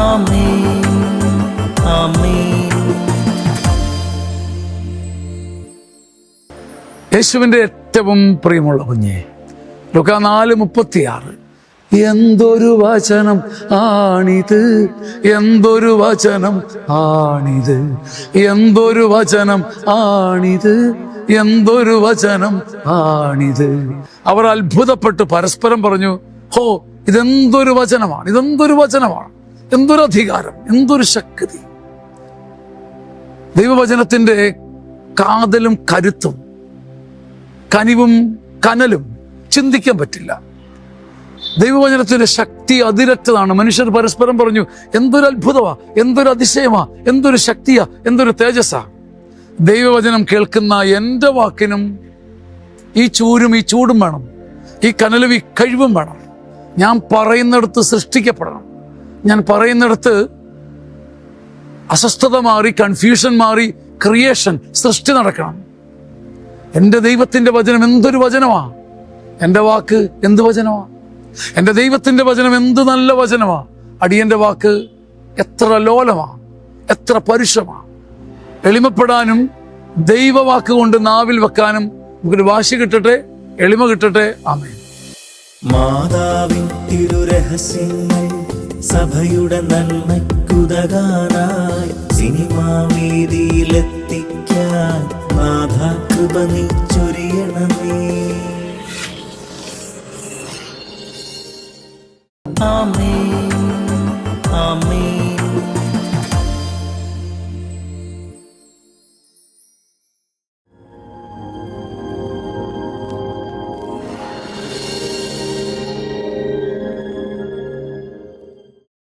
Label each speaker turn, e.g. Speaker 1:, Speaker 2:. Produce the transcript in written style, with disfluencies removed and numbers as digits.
Speaker 1: ആമേൻ ആമേൻ.
Speaker 2: യേശുവിൻ്റെ ഏറ്റവും പ്രിയമുള്ള കുഞ്ഞെ, ലൂക്കാ 4:36, എന്തൊരു വചനം ആണിത്, എന്തൊരു വചനം ആണിത്, എന്തൊരു വചനം ആണിത്, എന്തൊരു വചനം ആണിത്. അവർ അത്ഭുതപ്പെട്ട് പരസ്പരം പറഞ്ഞു, ഹോ, ഇതെന്തൊരു വചനമാണ്, ഇതെന്തൊരു വചനമാണ്, എന്തൊരു അധികാരം, എന്തൊരു ശക്തി. ദൈവവചനത്തിന്റെ കാതലും കരുത്തും കനിവും കനലും ചിന്തിക്കാൻ പറ്റില്ല. ദൈവവചനത്തിന്റെ ശക്തി അതിരറ്റതാണ്. മനുഷ്യർ പരസ്പരം പറഞ്ഞു, എന്തൊരു അത്ഭുതമാ, എന്തൊരു അതിശയമാ, എന്തൊരു ശക്തിയാ, എന്തൊരു തേജസ്സാ. ദൈവവചനം കേൾക്കുന്ന എൻ്റെ വാക്കിനും ഈ ചൂടും വേണം, ഈ കനലും ഈ കഴിവും വേണം. ഞാൻ പറയുന്നിടത്ത് സൃഷ്ടിക്കപ്പെടണം. ഞാൻ പറയുന്നിടത്ത് അസ്വസ്ഥത മാറി, കൺഫ്യൂഷൻ മാറി, ക്രിയേഷൻ, സൃഷ്ടി നടക്കണം. എൻ്റെ ദൈവത്തിൻ്റെ വചനം എന്തൊരു വചനമാ, എൻ്റെ വാക്ക് എന്ത് വചനമാ, എൻ്റെ ദൈവത്തിൻ്റെ വചനം എന്ത് നല്ല വചനമാ. അടിയൻ്റെ വാക്ക് എത്ര ലോലമാ, എത്ര പരുഷമാ. എളിമപ്പെടാനും ദൈവവാക്ക് കൊണ്ട് നാവിൽ വെക്കാനും നമുക്കൊരു വാശി കിട്ടട്ടെ, എളിമ കിട്ടട്ടെ. ആമേൻ.
Speaker 1: മാതാവിൻ തിരുരഹസ്യങ്ങൾ സഭയുടെ നന്മയ്ക്കുതകാനായി സിനിമാ വേദിയിലെത്തിക്കാൻ നാഥ കൃപ നീ ചൊരിയണമേ.